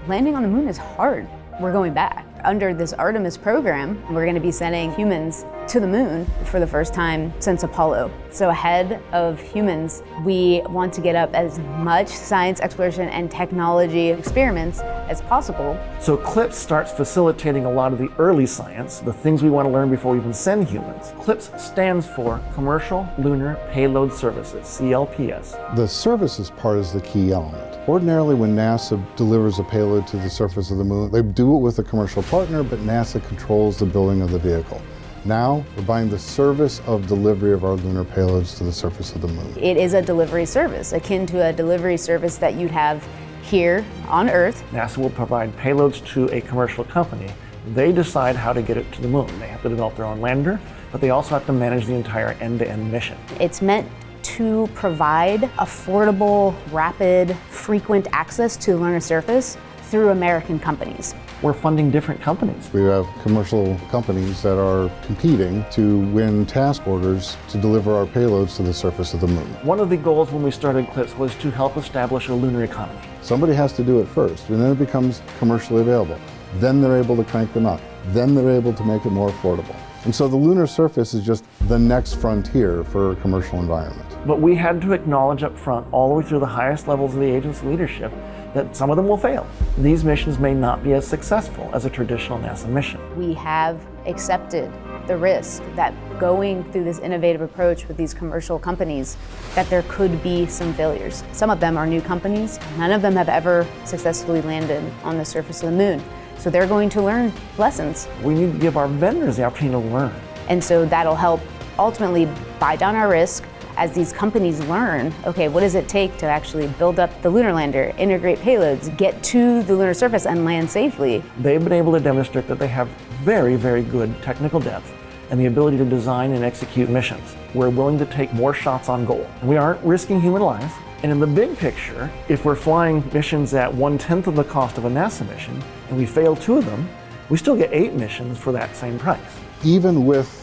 Landing on the moon is hard. We're going back. Under this Artemis program, we're going to be sending humans to the moon for the first time since Apollo. So ahead of humans, we want to get up as much science exploration and technology experiments as possible. So CLPS starts facilitating a lot of the early science, the things we want to learn before we even send humans. CLPS stands for Commercial Lunar Payload Services, CLPS. The services part is the key element. Ordinarily, when NASA delivers a payload to the surface of the moon, they do it with a commercial partner, but NASA controls the building of the vehicle. Now, we're buying the service of delivery of our lunar payloads to the surface of the moon. It is a delivery service, akin to a delivery service that you'd have here on Earth. NASA will provide payloads to a commercial company. They decide how to get it to the moon. They have to develop their own lander, but they also have to manage the entire end-to-end mission. It's meant to provide affordable, rapid, frequent access to the lunar surface through American companies. We're funding different companies. We have commercial companies that are competing to win task orders to deliver our payloads to the surface of the moon. One of the goals when we started CLPS was to help establish a lunar economy. Somebody has to do it first, and then it becomes commercially available. Then they're able to crank them up. Then they're able to make it more affordable. And so the lunar surface is just the next frontier for a commercial environment. But we had to acknowledge up front, all the way through the highest levels of the agency leadership, that some of them will fail. These missions may not be as successful as a traditional NASA mission. We have accepted the risk that going through this innovative approach with these commercial companies, that there could be some failures. Some of them are new companies. None of them have ever successfully landed on the surface of the moon. So they're going to learn lessons. We need to give our vendors the opportunity to learn. And so that'll help ultimately buy down our risk as these companies learn, okay, what does it take to actually build up the lunar lander, integrate payloads, get to the lunar surface and land safely. They've been able to demonstrate that they have very, very good technical depth and the ability to design and execute missions. We're willing to take more shots on goal. We aren't risking human lives. And in the big picture, if we're flying missions at 1/10 of the cost of a NASA mission, and we fail 2 of them, we still get 8 missions for that same price. Even with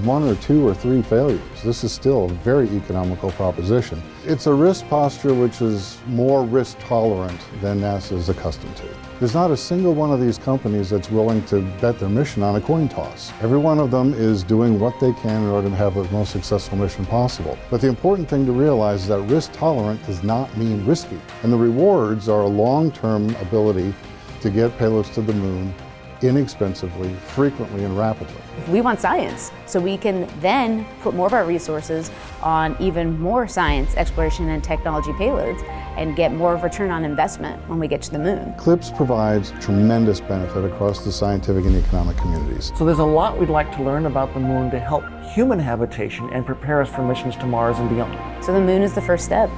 1 or 2 or 3 failures, this is still a very economical proposition. It's a risk posture which is more risk tolerant than NASA is accustomed to. There's not a single one of these companies that's willing to bet their mission on a coin toss. Every one of them is doing what they can in order to have the most successful mission possible. But the important thing to realize is that risk tolerant does not mean risky. And the rewards are a long-term ability to get payloads to the moon inexpensively, frequently, and rapidly. We want science, so we can then put more of our resources on even more science, exploration, and technology payloads and get more of a return on investment when we get to the moon. CLPS provides tremendous benefit across the scientific and economic communities. So there's a lot we'd like to learn about the moon to help human habitation and prepare us for missions to Mars and beyond. So the moon is the first step.